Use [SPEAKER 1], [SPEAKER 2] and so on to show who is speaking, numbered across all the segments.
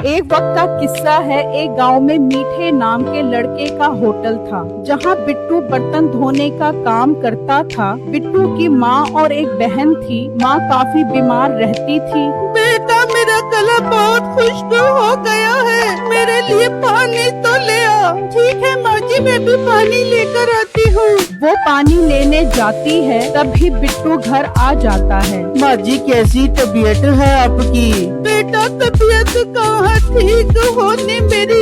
[SPEAKER 1] एक वक्त का किस्सा है। एक गांव में मीठे नाम के लड़के का होटल था, जहां बिट्टू बर्तन धोने का काम करता था। बिट्टू की माँ और एक बहन थी। माँ काफी बीमार रहती थी। बेटा, मेरा गला बहुत खुश्क हो गया है, मेरे लिए पानी तो ले आ। ठीक है माँ जी, मैं भी पानी लेकर आती हूँ। वो पानी लेने जाती है, तभी बिट्टू घर आ जाता है।
[SPEAKER 2] माँ जी, कैसी तबीयत है आपकी?
[SPEAKER 1] बेटा, तबीयत कहाँ ठीक होने, मेरी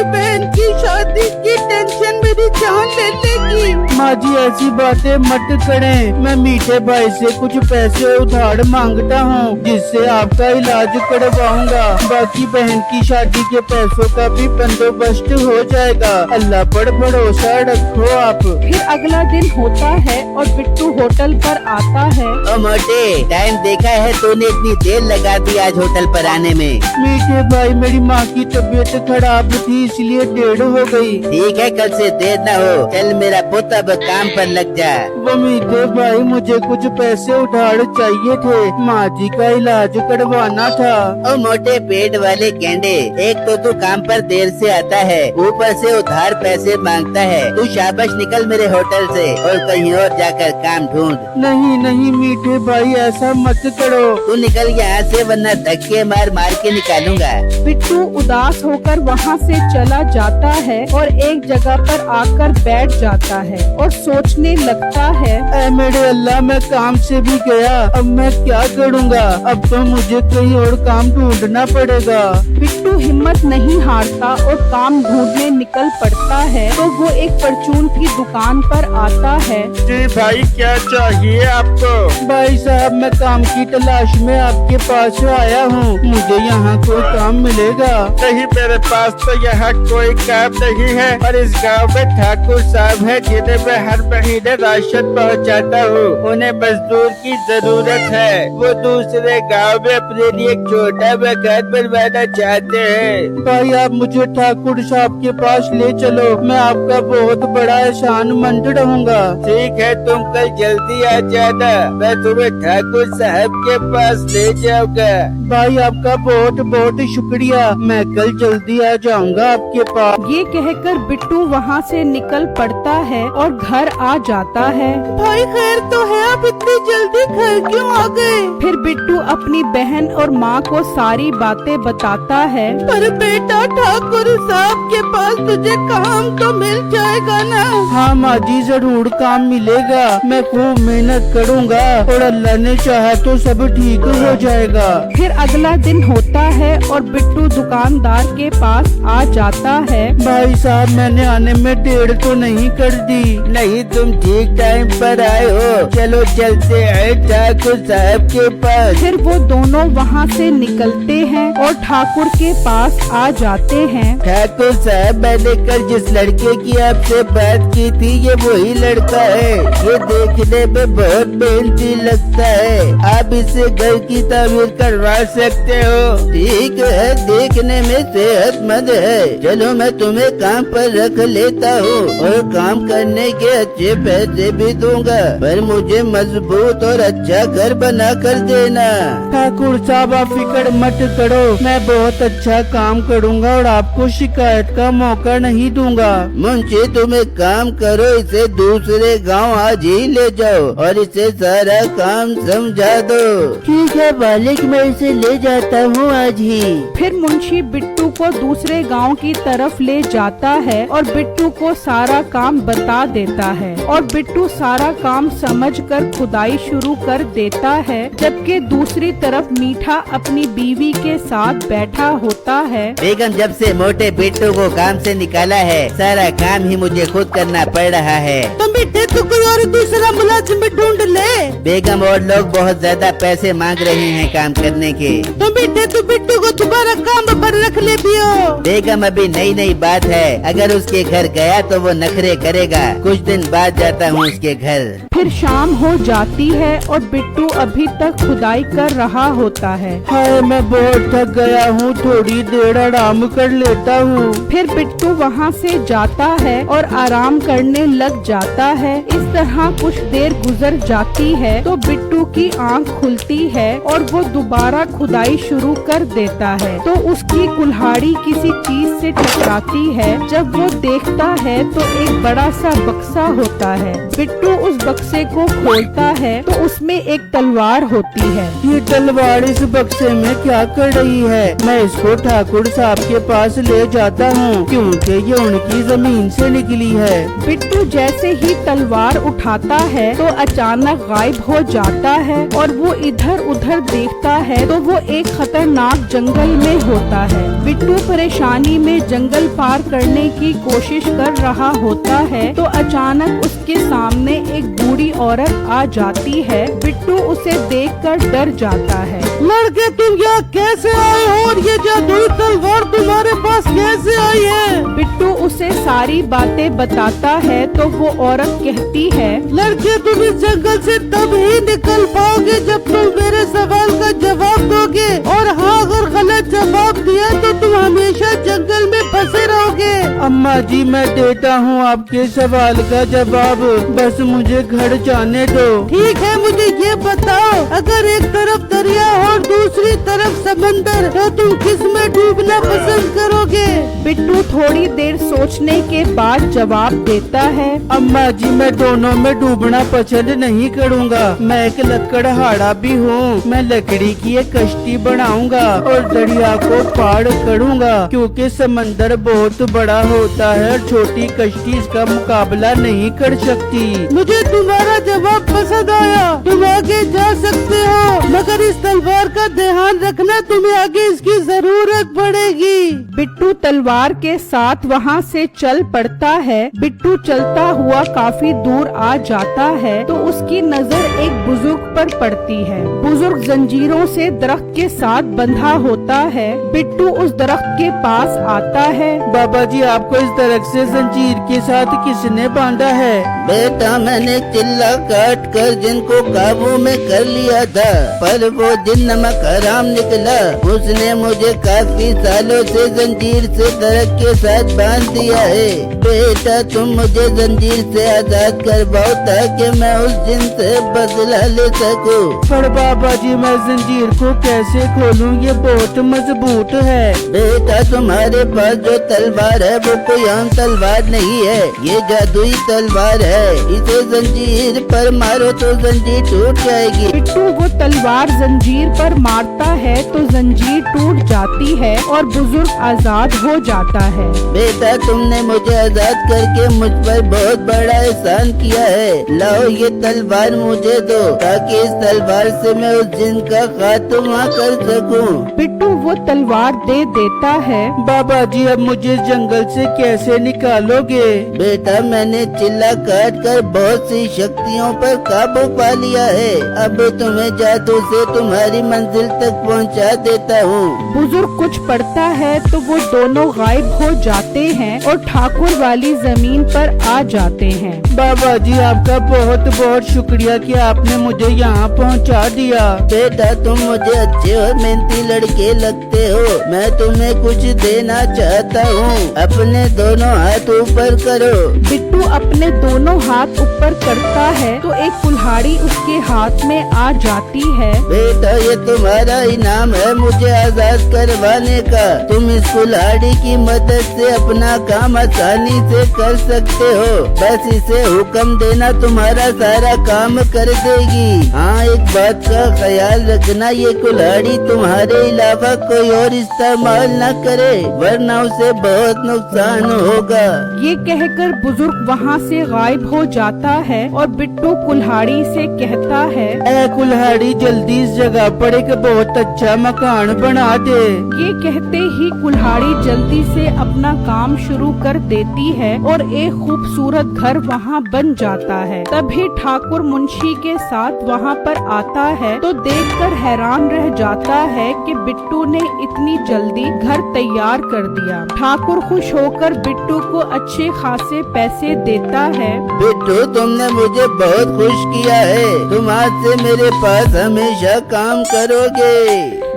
[SPEAKER 1] बहन की शादी की टेंशन मेरी जान ले लेगी।
[SPEAKER 2] माँ जी, ऐसी बातें मत करें। मैं मीठे भाई से कुछ पैसे उधार मांगता हूँ, जिससे आपका इलाज करवाऊंगा। बाकी बहन की शादी के पैसों का भी बंदोबस्त हो जाएगा। अल्लाह पर भरोसा रखो आप।
[SPEAKER 1] फिर अगला दिन होता है और बिट्टू होटल पर आता है।
[SPEAKER 3] ओ मोटे, टाइम देखा है तूने? इतनी देर लगा दी आज होटल पर आने में।
[SPEAKER 2] मीठे भाई, मेरी माँ की तबीयत खराब थी, इसलिए देर हो गई।
[SPEAKER 3] ठीक है, कल से देर न हो। चल मेरा पुत्र, अब काम पर लग जा।
[SPEAKER 2] वो मीठे भाई, मुझे कुछ पैसे उधार चाहिए थे, माँ जी का इलाज करवाना था।
[SPEAKER 3] ओ मोटे पेट वाले गेंडे, एक तो तू काम पर देर से आता है, ऊपर से उधार पैसे मांगता है। तू शाबाश, निकल मेरे होटल से और कहीं और जाकर काम ढूंढ।
[SPEAKER 2] नहीं नहीं मीठे भाई, ऐसा मत करो।
[SPEAKER 3] तू निकल यहाँ से, वरना धक्के मार मार के निकालूंगा।
[SPEAKER 1] बिट्टू उदास होकर वहाँ से चला जाता है और एक जगह पर आकर बैठ जाता है और सोचने लगता है,
[SPEAKER 2] ऐ मेरे अल्लाह, मैं काम से भी गया, अब मैं क्या करूँगा? अब तो मुझे कहीं और काम ढूंढना पड़ेगा।
[SPEAKER 1] बिट्टू हिम्मत नहीं हारता और काम ढूंढने निकल पड़ता है। तो वो एक परचून की दुकान पर आता है।
[SPEAKER 4] जी भाई, क्या चाहिए आपको?
[SPEAKER 2] भाई साहब, मैं काम की तलाश में आपके पास आया हूँ, मुझे यहाँ कोई काम मिलेगा?
[SPEAKER 4] नहीं, मेरे पास तो यहाँ कोई काम नहीं है, और इस गांव में ठाकुर साहब है, जिन्हें मैं हर महीने राशन पहुँचाता हूँ। उन्हें मजदूर की जरूरत है। वो दूसरे गांव में अपने लिए एक छोटा मकान बनवाना चाहते हैं।
[SPEAKER 2] भाई, आप मुझे ठाकुर साहब के पास ले चलो, मैं आपका बहुत बड़ा एहसानमंद रहूँगा।
[SPEAKER 4] ठीक है, तुम कल जल्दी आ जाना, मैं तुम्हें ठाकुर साहब के पास ले जाऊंगा।
[SPEAKER 2] भाई, आपका बहुत बहुत शुक्रिया, मैं कल जल्दी आ जाऊंगा आपके पास।
[SPEAKER 1] ये कहकर बिट्टू वहाँ से निकल पड़ता है और घर आ जाता है। भाई खैर तो है, आप इतनी जल्दी घर क्यों आ गए? फिर बिट्टू अपनी बहन और माँ को सारी बातें बताता है। पर बेटा, ठाकुर साहब के पास तुझे काम तो मिल जाएगा ना?
[SPEAKER 2] हाँ माँ जी, जरूर काम मिलेगा, मैं खूब मेहनत करूँगा और अल्लाह ने चाहा तो सब ठीक हो जाएगा।
[SPEAKER 1] फिर अगला दिन होता है और बिट्टू दुकानदार के पास आ जाता है।
[SPEAKER 2] भाई साहब, मैंने आने में देर तो नहीं कर दी?
[SPEAKER 3] नहीं, तुम ठीक टाइम पर आए हो। चलो चलते हैं ठाकुर साहब के पास।
[SPEAKER 1] फिर वो दोनों वहाँ से निकलते हैं और ठाकुर के पास आ जाते हैं।
[SPEAKER 3] ठाकुर साहब, मैंने कल जिस लड़के की आपसे बात की थी, ये वही लड़का है। ये देखने में बहुत मेहनती लगता है, आप इससे घर की तामीर करवा सकते हो। ठीक है, देखने में सेहतमंद है। चलो, मैं तुम्हें काम पर रख लेता हूँ और काम करने के अच्छे पैसे भी दूंगा, पर मुझे मजबूत और अच्छा घर बना कर देना।
[SPEAKER 2] ठाकुर साहब, आप फिक्र मत करो, मैं बहुत अच्छा काम करूँगा और आपको शिकायत का मौका नहीं दूंगा।
[SPEAKER 3] मुंशी, तुम एक काम करो, इसे दूसरे गांव आज ही ले जाओ और इसे सारा काम समझा दो।
[SPEAKER 2] ठीक है मालिक, मैं इसे ले जाता हूँ आज ही।
[SPEAKER 1] फिर मुंशी बिट्टू को दूसरे गांव की तरफ ले जाता है और बिट्टू को सारा काम बता देता है और बिट्टू सारा काम समझकर खुदाई शुरू कर देता है। जबकि दूसरी तरफ मीठा अपनी बीवी के साथ बैठा होता है।
[SPEAKER 3] बेगम, जब से मोटे बिट्टू को काम से निकाला है, सारा काम ही मुझे खुद करना पड़ रहा है।
[SPEAKER 1] तो मीठे, तू कोई और दूसरा मुलाजिम ढूंढ ले।
[SPEAKER 3] बेगम, और लोग बहुत ज्यादा पैसे मांग रहे हैं काम करने के।
[SPEAKER 1] तो मीठे, तू बिट्टू को दोबारा काम पर रख ले पियो।
[SPEAKER 3] बेगम, अभी नई नई बात है, अगर उसके घर गया तो वो नखरे करेगा। कुछ दिन बाद जाता हूँ उसके घर।
[SPEAKER 1] फिर शाम हो जाती है और बिट्टू अभी तक खुदाई कर रहा होता है।
[SPEAKER 2] हाय, मैं बहुत थक गया हूँ, थोड़ी देर आराम कर लेता हूँ।
[SPEAKER 1] फिर बिट्टू वहाँ से जाता है और आराम करने लग जाता है। इस तरह कुछ देर गुजर जाती है तो बिट्टू की आंख खुलती है और वो दोबारा खुदाई शुरू कर देता है। तो उसकी कुल्हाड़ी किसी चीज से टकराती है। जब वो देखता है तो एक बड़ा सा बक्सा होता है। बिट्टू उस बक्से को खोलता है तो उसमें एक तलवार होती है।
[SPEAKER 2] ये तलवार इस बक्से में क्या कर रही है? मैं इसको ठाकुर साहब के पास ले जाता हूँ क्योंकि ये उनकी जमीन से निकली है।
[SPEAKER 1] बिट्टू जैसे ही तलवार उठाता है तो अचानक गायब हो जाता है और वो इधर उधर देखता है तो वो एक खतरनाक जंगल में होता है। बिट्टू परेशानी में जंगल पार करने की कोशिश कर रहा होता है तो अचानक उसके सामने एक बूढ़ी औरत आ जाती है। बिट्टू उसे देखकर डर जाता है।
[SPEAKER 2] लड़के तुम यहाँ कैसे आए हो और ये जादुई तलवार तुम्हारे पास कैसे आई है?
[SPEAKER 1] बिट्टू उसे सारी बातें बताता है तो वो औरत कहती है,
[SPEAKER 2] लड़के तुम इस जंगल से तब ही निकल पाओगे जब तुम मेरे सवाल का जवाब दोगे और हाँ अगर गलत जवाब दिया तो तुम हमेशा जंगल में फंसे रहोगे। अम्मा जी मैं देता हूँ आपके सवाल का जवाब, बस मुझे घर जाने दो। ठीक है मुझे ये बताओ अगर एक तरफ दरिया और दूसरी तरफ समंदर तो तुम किस में डूबना पसंद करोगे?
[SPEAKER 1] बिट्टू थोड़ी देर सोचने के बाद जवाब देता है,
[SPEAKER 2] अम्मा जी मैं दोनों में डूबना पसंद नहीं करूँगा। मैं एक लकड़हारा भी हूँ। मैं लकड़ी की एक कश्ती बनाऊंगा और दरिया को पार करूँगा क्योंकि समंदर बहुत बड़ा होता है और छोटी कश्ती इसका मुकाबला नहीं कर सकती। मुझे तुम्हारा जवाब पसंद आया, तुम आगे जा सकते हो मगर इस तलवार का ध्यान रखना तुम्हें आगे इसकी जरूरत पड़ेगी।
[SPEAKER 1] बिट्टू तलवार के साथ वहाँ से चल पड़ता है। बिट्टू चलता हुआ काफी दूर आ जाता है तो उसकी नजर एक बुजुर्ग पर पड़ती है। बुजुर्ग जंजीरों से दरख्त के साथ बंधा होता है। बिट्टू उस दरख्त के पास आता है।
[SPEAKER 2] बाबा जी आपको इस दरख्त से जंजीर के साथ किसने बांधा है?
[SPEAKER 3] बेटा मैंने चिल्ला काट कर जिनको काबू में कर लिया था पर वो दिन नमक हराम निकला। उसने मुझे काफी सालों से जंजीर से दरख्त के साथ बांध दिया है। बेटा तुम मुझे जंजीर से आजाद करवाओ ताकि मैं उस दिन से बदला ले सकूं।
[SPEAKER 2] पर बाबा जी मैं जंजीर को कैसे खोलूं? ये बहुत मजबूत है।
[SPEAKER 3] बेटा तुम्हारे पास जो तलवार है वो कोई आम तलवार नहीं है, ये जादुई तलवार है। इसे जंजीर पर मारो तो जंजीर टूट जाएगी।
[SPEAKER 1] बिट्टू वो तलवार जंजीर पर मारता है तो जंजीर टूट जाती है और बुजुर्ग आजाद हो जाता है।
[SPEAKER 3] बेटा तुमने मुझे आजाद करके मुझ पर बहुत बड़ा एहसान किया है। लाओ ये तलवार मुझे दो ताकि इस तलवार से मैं उस जिन का खात्मा कर सकूं।
[SPEAKER 1] बिट्टू वो तलवार दे देता है।
[SPEAKER 2] बाबा जी अब मुझे जंगल से कैसे निकालोगे?
[SPEAKER 3] बेटा मैंने चिल्ला काट कर बहुत सी शक्तियों पर काबू पा लिया है। अब तुम्हें जादू से तुम्हारी मंजिल तक पहुंचा देता हूँ।
[SPEAKER 1] बुजुर्ग कुछ पढ़ता है तो वो दोनों गायब हो जाते हैं और ठाकुर वाली जमीन पर आ जाते हैं।
[SPEAKER 2] बाबा जी आपका बहुत बहुत शुक्रिया कि आपने मुझे यहाँ पहुँचा दिया।
[SPEAKER 3] बेटा तुम मुझे अच्छे और मेहनती लड़के लगते हो। मैं तुम्हें कुछ देना चाहता हूँ। अपने दोनों हाथ ऊपर करो।
[SPEAKER 1] बिट्टू अपने दोनों हाथ ऊपर करता है तो एक कुल्हाड़ी उसके हाथ में आ जाती है।
[SPEAKER 3] बेटा ये तुम्हारा इनाम है मुझे आजाद करवाने का। तुम इस कुल्हाड़ी की मदद से अपना काम आसानी से कर सकते हो। बस इसे हुक्म देना तुम्हारा सारा काम कर देगी। हाँ एक बात का ख्याल रखना, ये कुल्हाड़ी तुम्हारे अलावा कोई और इस्तेमाल न करे वरना उसे बहुत नुकसान होगा।
[SPEAKER 1] ये कहकर बुजुर्ग वहाँ से गायब हो जाता है और बिट्टू कुल्हाड़ी से कहता है,
[SPEAKER 2] ए कुल्हाड़ी जल्दी इस जगह पर एक बहुत अच्छा मकान बना दे।
[SPEAKER 1] ये कहते ही कुल्हाड़ी जल्दी से अपना काम शुरू कर देती है और एक खूबसूरत घर वहाँ बन जाता है। तभी ठाकुर मुंशी के साथ वहाँ पर आता है तो देखकर हैरान रह जाता है कि बिट्टू ने इतनी जल्दी घर तैयार कर दिया। ठाकुर खुश होकर बिट्टू को अच्छे खासे पैसे देता है।
[SPEAKER 3] बिट्टू तुमने मुझे बहुत खुश किया है। तुम आज से मेरे पास हमेशा काम करोगे।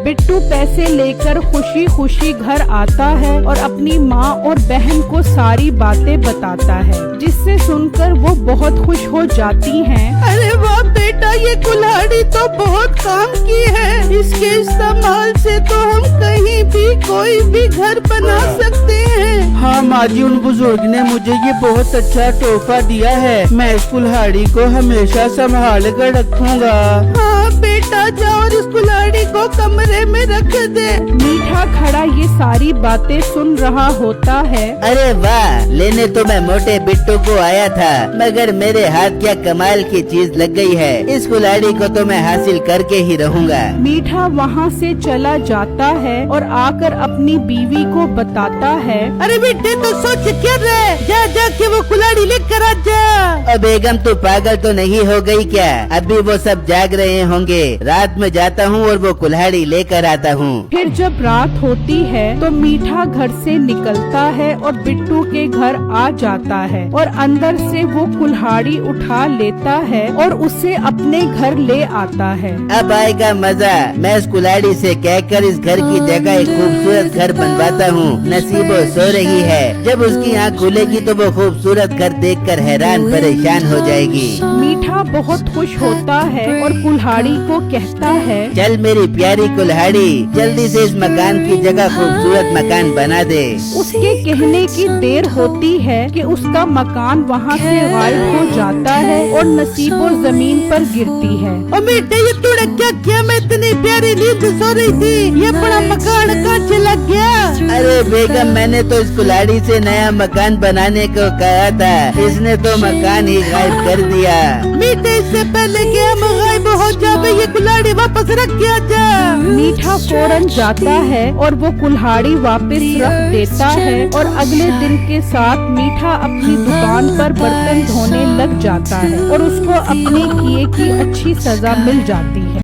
[SPEAKER 1] बिट्टू पैसे लेकर खुशी खुशी घर आता है और अपनी माँ और बहन को सारी बातें बताता है, जिससे सुनकर वो बहुत खुश हो जाती हैं।
[SPEAKER 2] अरे वाह बेटा, ये कुल्हाड़ी तो बहुत काम की है। इसके इस्तेमाल से तो हम कहीं भी कोई भी घर बना सकते हैं। हाँ माँ जी, उन बुजुर्ग ने मुझे ये बहुत अच्छा तोहफा दिया है। मैं इस कुल्हाड़ी को हमेशा संभाल कर रखूंगा। हाँ बेटा, जाओ और इस कुल्हाड़ी को कमरे में रख दे।
[SPEAKER 1] मीठा खड़ा ये सारी बातें सुन रहा होता है।
[SPEAKER 3] अरे वाह, लेने तो मैं मोटे बिट्टू को आया था, मगर मेरे हाथ क्या कमाल की चीज लग गई है। इस कुल्हाड़ी को तो मैं हासिल करके ही रहूंगा।
[SPEAKER 1] मीठा वहाँ से चला जाता है और आकर अपनी बीवी को बताता है।
[SPEAKER 2] अरे बेटे, तो सोच क्या रहे, जा जा के वो कुल्हाड़ी लेकर आ जा।
[SPEAKER 3] अब बेगम तू पागल तो नहीं हो गई क्या? अभी वो सब जाग रहे होंगे। रात में जाता हूँ और वो कुल्हाड़ी लेकर आता हूँ।
[SPEAKER 1] फिर जब रात होती है तो मीठा घर से निकलता है और बिट्टू के घर आ जाता है और अंदर से वो कुल्हाड़ी उठा लेता है और उसे अपने घर ले आता है।
[SPEAKER 3] अब आएगा मजा। मैं इस कुल्हाड़ी से कहकर इस घर की जगह एक खूबसूरत घर बनवाता हूँ। नसीबो सो रही है, जब उसकी आँख खुलेगी तो वो खूबसूरत घर देखकर हैरान परेशान हो जाएगी।
[SPEAKER 1] मीठा बहुत खुश होता है और कुल्हाड़ी को कहता है,
[SPEAKER 3] चल मेरी प्यारी कुल्हाड़ी, जल्दी से इस मकान की जगह खूबसूरत मकान बना दे।
[SPEAKER 1] उसके कहने की देर होती है कि उसका मकान वहाँ से गायब हो जाता है और नसीबो जमीन पर गिरती है।
[SPEAKER 2] और बेटे, ये तूने क्या किया? मैं इतनी प्यारी नींद सो रही थी, ये बड़ा मकान कहाँ चला गया?
[SPEAKER 3] अरे बेगम, मैंने तो इस कुल्हाड़ी से नया मकान बनाने को कहा था, इसने तो मकान ही गायब कर दिया।
[SPEAKER 2] मीठे, इससे पहले कि हम गायब हो जावे, ये कुल्हाड़ी वापस रख के आ जा।
[SPEAKER 1] मीठा फौरन जाता है और वो कुल्हाड़ी वापस रख देता है और अगले दिन के साथ मीठा अपनी दुकान पर बर्तन धोने लग जाता है और उसको अपने किए की अच्छी सजा मिल जाती है।